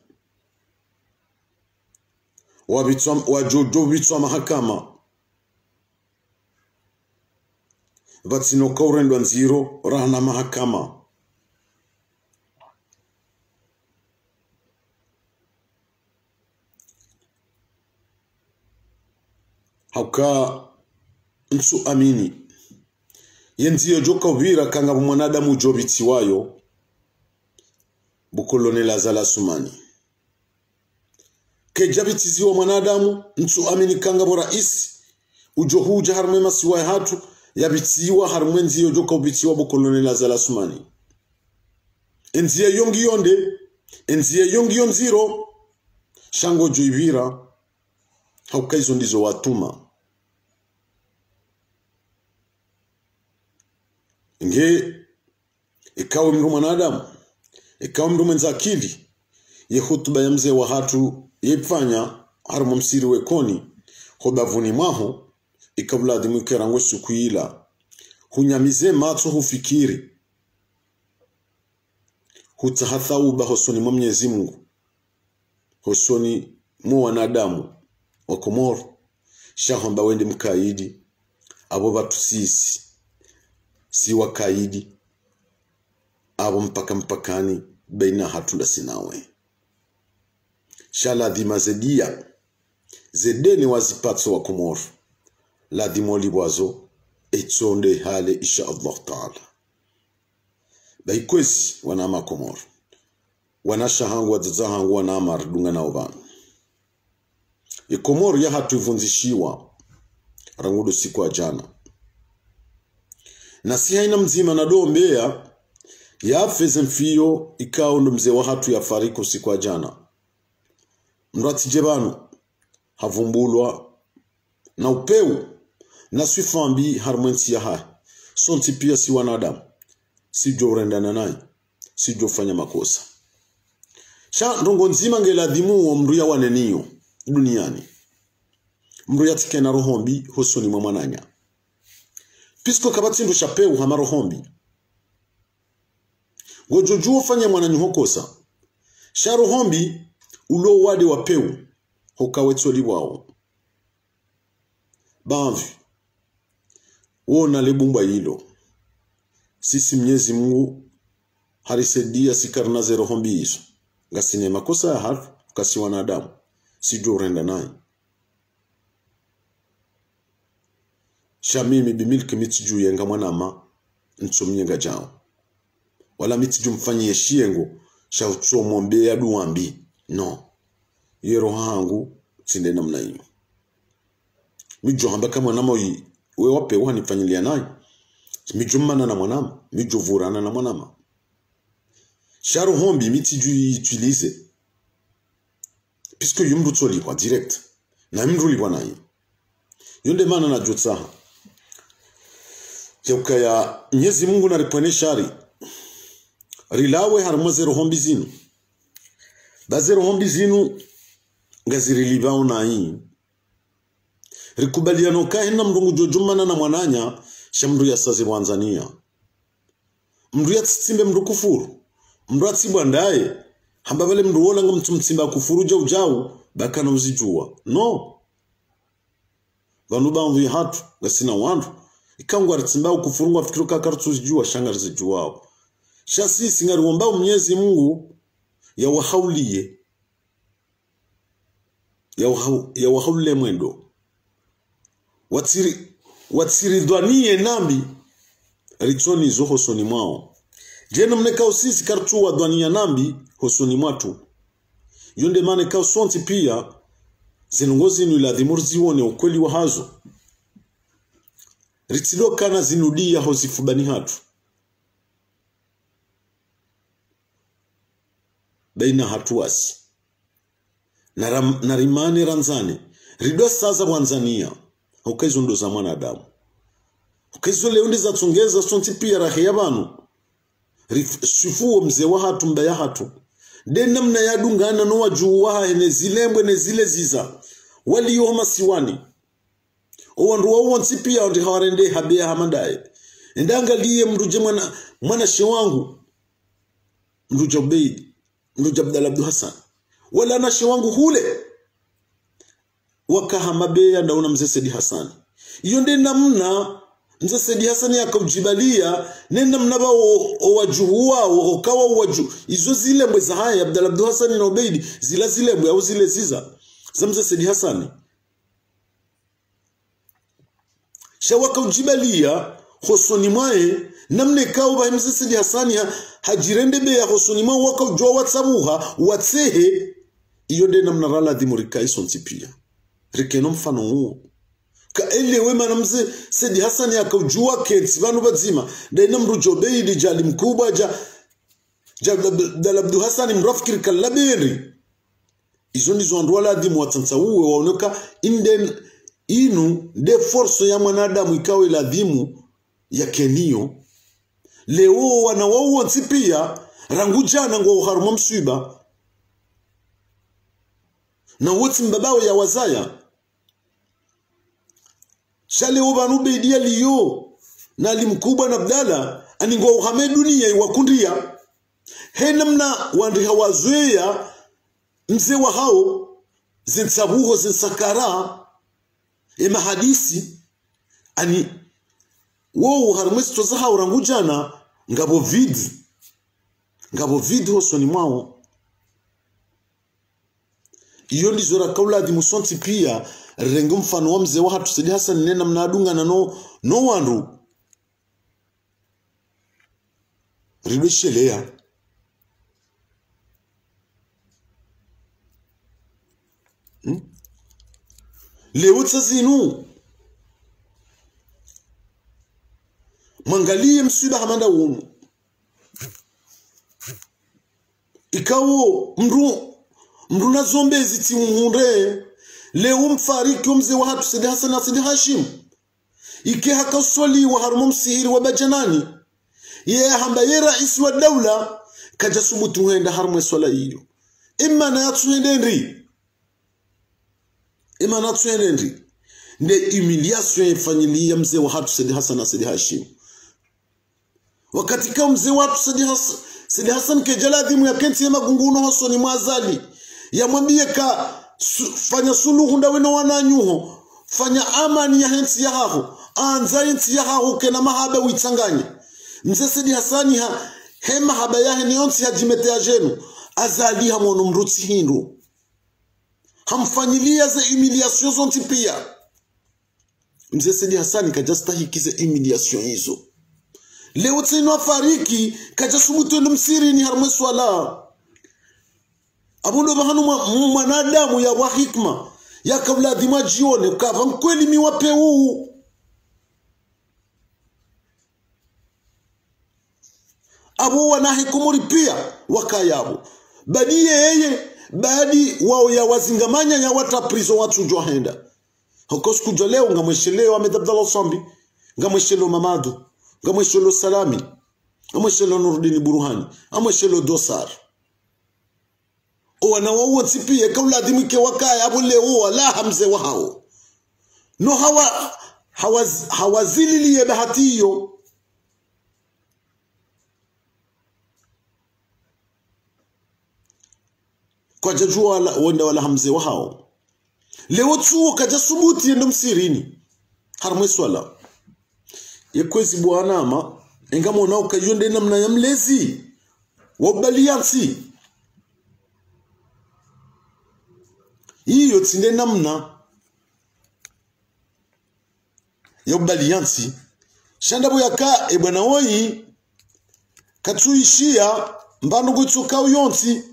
wajojo bitwa mahakama batino kaurendwa nziro rahana mahakama hauka nsu amini yenziyo joka ubira kanga mwanadamu jobiti wayo bukolonela zala sumani kejabitizi wa mwanadamu nsu amini kanga bora isi ujohuja harme masiwa hatu yabitiwa harme nziyo joka ubitiwa bukolonela zala sumani enziye yongi yonde enziye yongi yonziro shango joibira hauka hizo ndizo watuma nge ikawa mru mwanadamu ikawa mru menzakili ye hutuba ya mzee wa hatu yepfanya harmo msiri wekoni hobavuni mwaho ikabuladi mwikerangwe sukuila hunyamize matso hufikiri hutahathauba hosoni mwa Mwenyezi Mungu hosoni mwa wanadamu wa Komoro shahomba wende mkaidi abo batu sisi si wakaidi abo mpakani baina hatula sinawe shala dhima zedia zedeni wazipatso wa Komoro la dhimoli wazo etzonde hale insha Allah taala baikwesi wanama Komoro wanashahangu wadzahangu wanama ardunga na obanu Komoro ya hatu ivunzishiwa rangudu siku wa jana na si haina mzima na dombea ya feze mfio ikao ndo mzee wa hatu ya fariko siku wa jana mrati jebanu havumbulwa na upeu na swifambi harmwensi ya hai sonti pia si wanadamu si jo rendana nai si jo fanya makosa sha ndongo nzima ngeladhimu wa mruya waneniyo duniani mruya tikena rohombi hosoni mwa mwananya pisko kabatindu shapeu hamaro hombi gojojuo fanya mwananyu hokosa sharo hombi ulo wade wapeu hokawetsoli wao bavi wona lebumba hilo sisi Mwenyezi Mungu harisedia sikarna zero hombi hizo ngasine makosa ya hatu kasi wanadamu sijo renda naye shamimi bimilke mitiju yenga mwanama ntsomyenga jao wala mitiju mfanyie shiengo sha utsomombe ya duambi no yero hangu tsinde namna hiyo mijo hamba kama mwanama we wape wanifanyilia naye mijo mana na mwanama mijo vurana na mwanama sharo hombi mitiju utilize puisque yumdu tsoli kwa direct na mruli bwana hii yonde mana na jotsaha ya Mwenyezi Mungu na ripone shari rilawe harmo zero hombi zinu bazero hombi zinu ngaziriliba na hii rikubaliano kahina mrungu jojumana na mwananya shamru ya sazi Tanzania mru ya tsimbe mru kufuru mru atsibwa ndaye hamba vale mru wola ngo mtumtsimba kufuru jau bakana uzijua no vanu banvi hatu gasina wandu ikangwa ritsimba ukufurungwa fikiruka kartu zijua shanga rizijua shasi singaruomba Mwenyezi Mungu ya wahaulie ya wahaulie mwendo watiri dwanie nambi ritoni zo hosoni mwao jena mneka usisi kartu wa dwania nambi hosoni mwatu yonde mane ka sonti pia zinongozi ni ladhimu zione ukweli wa hazo ritilo kana zinudia hozifubani hatu baina hatuwasi narimani ranzani rido saza Mwanzania ukaizo ndo za mwanadamu ukaizo leo ndiza tungeza sonti pia rahe ya banu shifuo mzee wa hatu mbaya hatu dena mna yadungana no wajuwa hene zilembwe ne zile ziza wali yoma siwani owandu wa wonsi pia ndi hawarende habia hamadaye ndangalie mruje mwana shewangu mruje Ubeid mruje Abdalla Abdul Hassan wala na shewangu hule wakahamabea ndaona mzee Said Hassan iyo ndi namna mzee Said Hassan yakaujibalia nenda mnaba wajuhu wao ukawa waju izo zilembwe za haya Abdalla Abdul Hassan na Ubeid zila zilembwe au zile ziza za mzee Said Hassan shawaka ujibalia hosoni mwae namne kao ba mzee Said Hassan hajirende be ya hosoni mwa waka ujwa watsabuha watsehe iyo ndi namna rala dhimurika isonti pia rikeno mfano huo ka elewe mana mzee Said Hassan akaujua kensi vanu bazima daina mrujo Ubeid jali mkubwa Abdalla Abdul Hassan mrafikiri kalaberi izo ndizo andu wala dhimu watansa uwe waonoka inden inu de force ya mwanadamu ikawa ila dhimu ya kenio leo wana wao nsipia rangu jana ngo haruma msiba na wote mbabao ya wazaya shale ubanu Ubeid liyo na limkubwa na Abdalla aningo uhame dunia iwakundia henamna wandi hawazoea mzee wa hao zinsabuho zinsakara ema hadisi ani wao harumesi toza hao rangu jana ngabo vidi hosoni mwao iyo ndizora kaula di musonti pia rengo mfano wa mzee wa hatu Said Hassan nena mnadunga na no wandu rileshelea leo tsazinu mangalie msiba hamanda wunu ikawo mru na zombezi tiunhure leo mfariki mzee wa hatu Said Hassan na Said Hashim ike hakaswali wa harumu msihiri wa bajanani ye hamba ye rais wa dawla kaja subutu henda harumu swala hiyo imma na yatsuhendendri nde humiliation ifanyili ya mzee wa hatu Said Hassan na Said Hashim wakati kama mzee wa hatu Said Hassan kejala dhimu ya kenti ya magunguno hosoni mwazali ya mwambie ka fanya suluhu ndawe na wananyuho fanya amani ya hensi ya haho anza hensi ya haho kena mahaba uitanganye mzee Said Hassan hema haba ya heni onsi hajimete ya jenu azali hamono mruti hindu hamfanyilia za humiliation zonti pia mzee Said Hassan kajastahiki za humiliation hizo leo tena afariki kajasubutu ndo msiri ni harmwe swala abundo bahanu mwanadamu ya wa hikma ya kabla dhima jione kava mkweli miwape huu abu wanahikumuri pia wakayabo badiye yeye badi wao ya wazingamanya ya wata prizo watu johenda hokos kujaleo ngamwesheleo Ahmed Abdalla Sambi ngamwesheleo Mamadu ngamwesheleo Salami ngamwesheleo Nuruddin Burhani ngamwesheleo Dosar wana wao tsipie kaula dhimike wakaya abu leo wala hamze wa hao no hawazililiye bahatiyo kwa jajua wenda wala hamze wa hao leo tuo kaja subuti ndo msirini harmwe swala yekwezi bwanama engamo nao kayonde namna ya mlezi wabaliansi hiyo tsinde namna ya baliansi shanda boyaka bwana oyi katuishia mbanu gutsuka uyonsi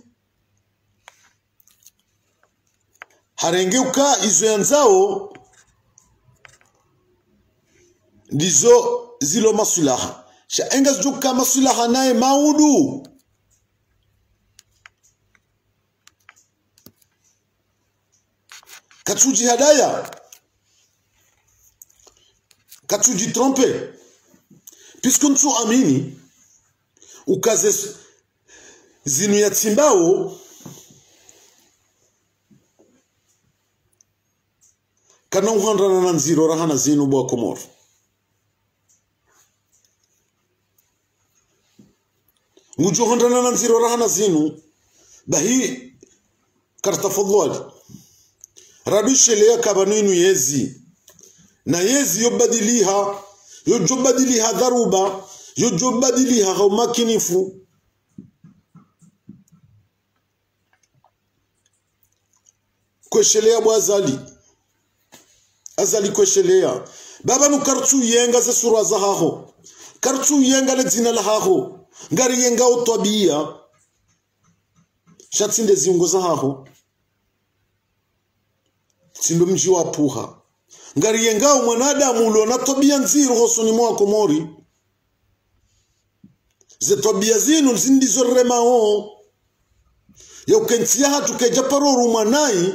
harengeuka izo yanzao ndizo zilo masulaha sha enga zuka masulaha naye maudu katuji hadaya katuji trompe puisque ntu amini ukaze zinu ya timbao kana uhandana na nziro rahana zinu bwa Komoro ngujo handana na nziro rahana zinu bahi kartafadhali rabishelea kabaninu yezi na yezi yobadiliha dharuba yobadiliha gaumakinifu kweshelea bwazali azali kweshelea baba nukartu yenga ze surwa zahaho kartu yenga le dzina lahaho ngari yenga utwabia shatsinde ziungo zahaho sindo mji wa puha ngari yenga mwanadamu ulo na tobia nziru hosoni mwa Komori ze tobia zinu zindizo remao ya ukentia hatu kejaparoru manai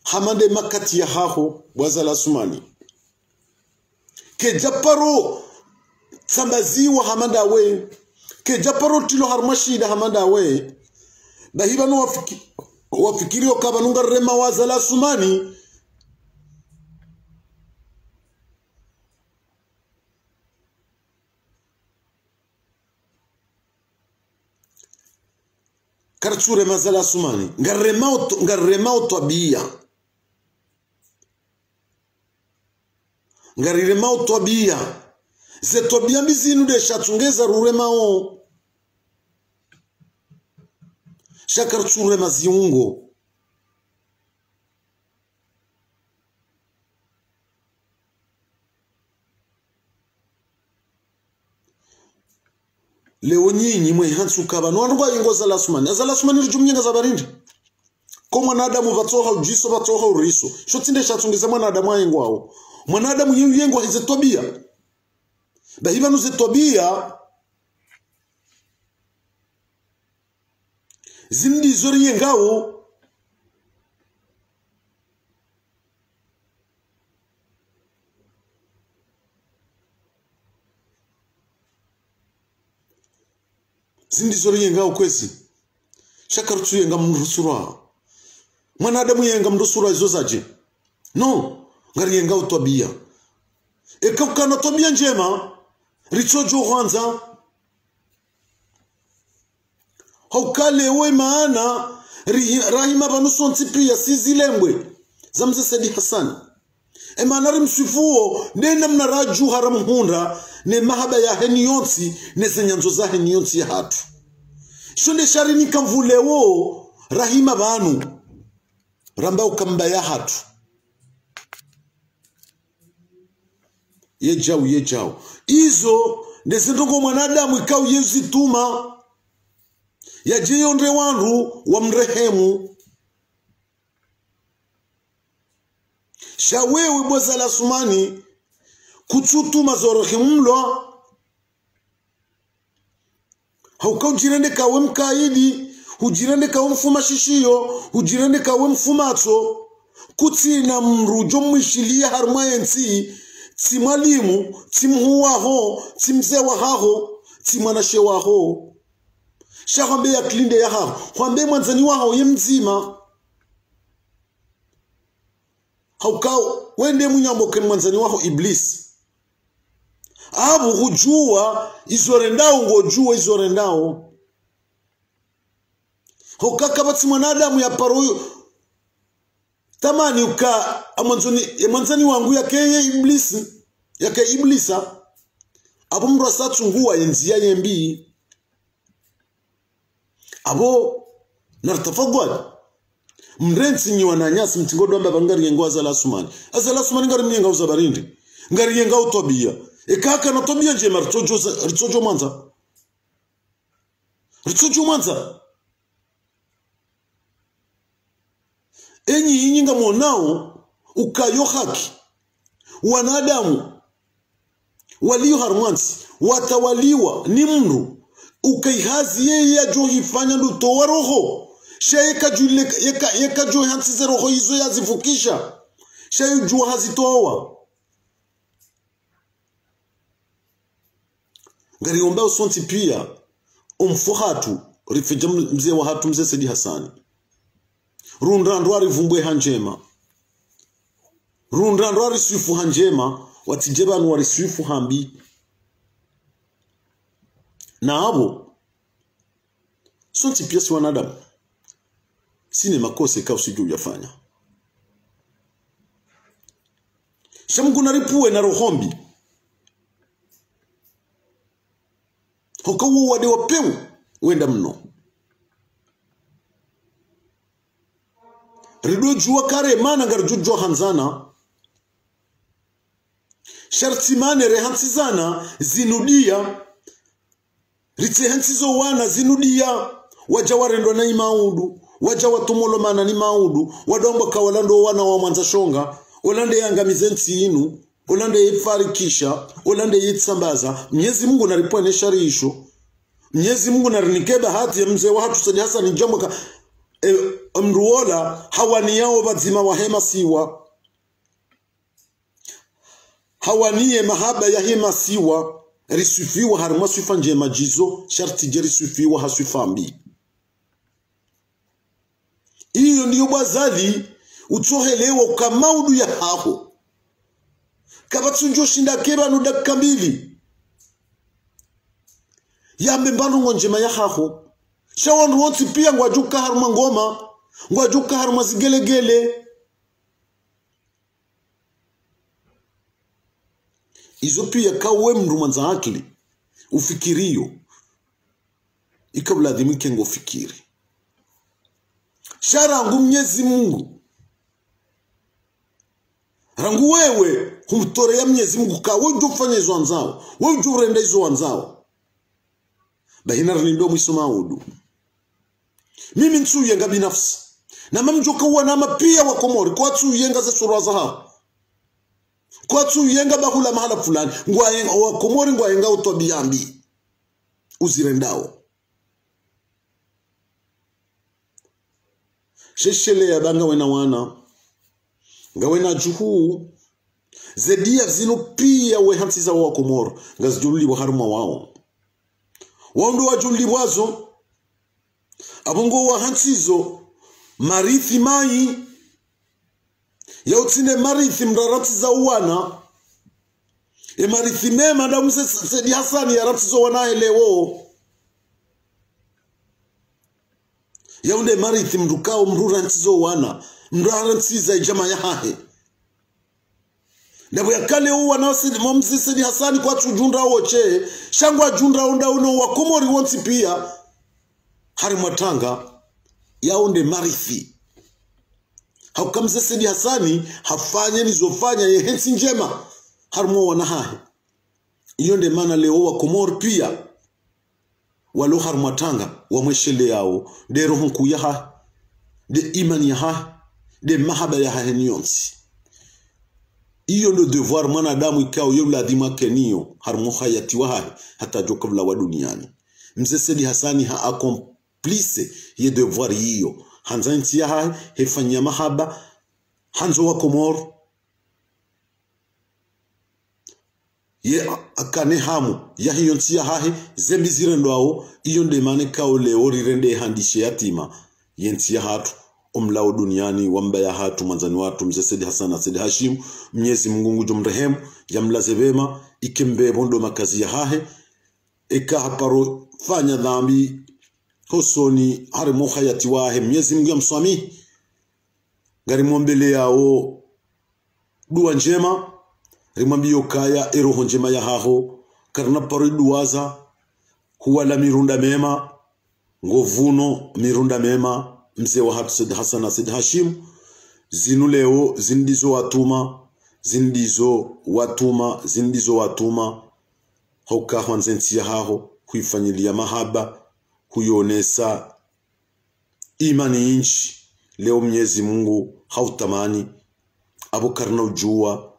hamande makati ya haho wazala sumani kejaparo sambaziwa hamanda we kejaparo tilo harmashida hamanda we bahiba no wafikiri okabanunga rema wazala sumani karchure mazala sumani ngarema twabia ngarirema utwabia ze twabia bizinu de shatungeza ruremao shakarchure maziungo leo nyinyi mwe hansuka banu wanrwa ingo za lasumani rijumnyenga za barindi ko mwanadamu batoha ujiso batoha uriso shotinde shatungeza mwanadamu ayengwao mwanadamu yengo hize tobia bahiba nuze tobia zindi zori yengao zindi zori yengao kwezi shakarutu yenga mrusura mwanadamu yenga mrusura izo zaje no ngari yenga utwabia ekakana tobia njema richojo kwanza haukale we maana rahima banusonti pia sizilembwe zamze Saidi Hassan emana rimsifuo nena mnaraju haramhunda ne mahaba ya heniyonsi ne zenyanzo za heniyonsi ya hatu shonde sharini kamvulewo rahima banu ramba ukamba ya hatu yejao izo ndezindongo mwanadamu ikau yezituma yajeyonde wandu wa mrehemu shawewe bwazala sumani kuchutuma zorehemulwa hauka ujirende kawe mkaidi ujirende kawe mfuma shishiyo ujirende kawe mfumato kutina mrujo mwishilia harmayensi ti mwalimu ti mhuwaho ti mzee wahaho ti mwanashe waho shahambe ya klinde ya haho kwambe mwanzani waho ye mzima haukao wende munyamboke mwanzani waho Iblis abu hujua izorendao ngojua izorendao hukaka bati mwanadamu ya paroyo tamani uka mwanzani wangu yake Iblisi yake Iblisa abo mru asatungua yenzia yembi abo nartafadhal mrenzi nyi wananyasi mtingodo amba bangari yengo azala sumani ngari myenga uzabarindi ngari yenga utobia ekaka na tobia njema ritojo mwanza enyi inyinga monao ukayo haki wanadamu walio harmansi watawaliwa ni mru ukaihazi yeye ajohifanya ndutowa roho yeka jo hansize roho hizo yazivukisha jua hazitowa ngari omba usonti pia umfuhatu rifeja mzee wa hatu mzee Saidi Hasani rundrandwa rivumbwe hanjema rundrandwa risifu hanjema watijebanu warisifu hambi na abo sonti pia si wanadamu sine makose ka usiju yafanya shamguna ripuwe na rohombi hokawo wade wapewu wenda mno rido juwa kare mana garjujjo hanzana sharti mane rehansizana zinudia ritse hansizo wana zinudia waja warendo na imaudu waja watumolo mana ni maudu wadomba kawalando wana wa mwanza shonga olande yangamize nsinu olande yifarikisha olande yitsambaza Mwenyezi Mungu naripone sharisho Mwenyezi Mungu narinikeba hati ya mzee wa hatu Saidi Hasani jambo mruola hawani yao bazima wa hema siwa hawaniye mahaba ya hema siwa risufiwa harima sufa njema jizo sharti jeri sufiwa hasufambi iyo ndiyo bazali utohelewa ukamaudu ya haho kabatsunjo shinda keba no dakika mbili yambe mbano ngonjema ya haho shawandu wonsi pia ngwajuka haruma ngoma ngwajuka haruma zigelegele izo pia kawe mndu manza akili ufikirio ikabla dhimike ngo fikiri sharangu Mwenyezi Mungu rangu wewe humtore ya Mwenyezi Mungu kawe ujufanya izo wanzao wewe ujurenda izo wanzao bahina rinindo mwisoma udu mimi nsuyenga binafsi na mamjoka wana pia wa Komori kwa tsuyenga za sura za hao kwa tsuyenga bahula mahala fulani ngwayenga wa Komori ngwayenga utobiyambi uzirendao sheshele ya banga wena wana ngawena juhu zedia zino pia we hansiza wa Komoro ngazijuli wa haruma wao wando wajuli wazo abongo wa hansizo marithi mai ya utine marithi mrarati za uwana marithi mema da mse Saidi Hasani ya rati zo wanaelewo ya unde marithi mrukao mruranti zo wana mruranti za ijama ya hahe Ndabu ya kale uwa na mse Saidi Hasani kwa tujundra oche shangwa jundra onda uno wa Komori wonsi pia hari mwatanga ya unde marithi haukamze Saidi Hasani hafanye nizofanya ye hensi njema harmo wanahahe iyo nde mana leo wa Komori pia walo harmatanga wa mweshele yao de rohon kuyaha de imani yaha de mahaba yaha henyonsi iyo ndo devoir mwanadamu ikao yula dhima kenio harmo hayati wahahe hata jokabla wa duniani mzee Saidi Hasani ha accomplisse ye devoir hiyo hanzanti yaha hefanya mahaba hanzo wa Komoro ye akane hamu ya hiyo ntia hahe zembi zirendo ao iyo ndemane kao leo rirende handishe yatima yentia hatu omlao duniani wamba ya hatu manzani watu mzee Saidi Hasani na Saidi Hashim Mwenyezi Mungu jomrehemu jamlaze vema ikembe bondo makazi ya hahe eka haparo fanya dhambi hosoni harimo hayati wahe Mwenyezi Mungu yamswami gari mwombele yao dua njema rimambio kaya eroho njema ya haho karna paro duwaza huwa la mirunda mema ngovuno mirunda mema mzee wa hatu Saidi Hasani na Saidi Hashim zinu leo zindizo watuma hoka hwanzensi ya haho huifanyilia mahaba huyonesa imani inchi leo Mwenyezi Mungu hautamani abo karna ujua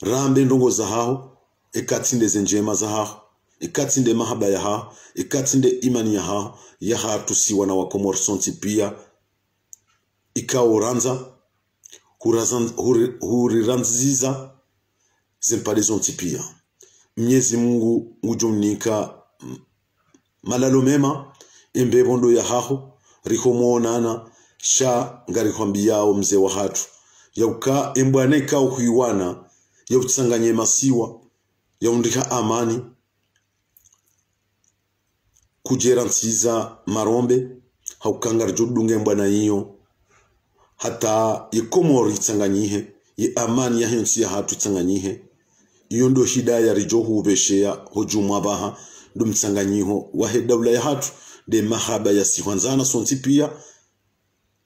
rambe ndongo za hao ekatinde zenjema za hao ekatinde mahaba ya hao ekatinde imani ya hao ya hatu siwa na wakomor sonti pia ikao ranza huriranziza zempade zonti pia. Mwenyezi Mungu ujumnika malalo mema embe bondo ya hao rihomonana sha ngari kwambiyao mzee wa hatu yauka embwane kao huiwana yautanganye masiwa yaundika amani kujera nsiza marombe haukangar jodunge mbwana hiyo hata yekomori tsanganyihe ye amani ya hensi ya hatu tsanganyihe iyo ndo hidaya rijohu ubeshea hujuma baha ndo mtsanganyiho wahe dawla ya hatu de mahaba ya sihwanzana sonti pia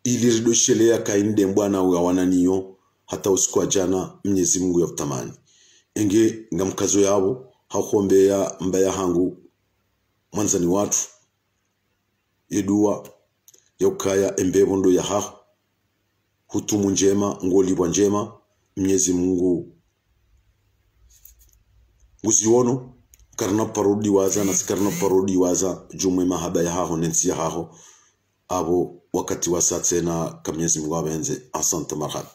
ili ridoshelea kainde mbwana wa wananiyo hata usiku jana Mwenyezi Mungu yafutamani enge ngamkazo yabo hakombea mbaya hangu mwanzani watu yedua yaukaya embebo ndo ya haho hutumu njema ngolibwa njema Mwenyezi Mungu nguziono karna parodi waza na sikarna parodi waza jumwe mahaba ya haho nensi ya haho abo wakati wasatse na Mwenyezi Mungu abenze. Asante marhaba.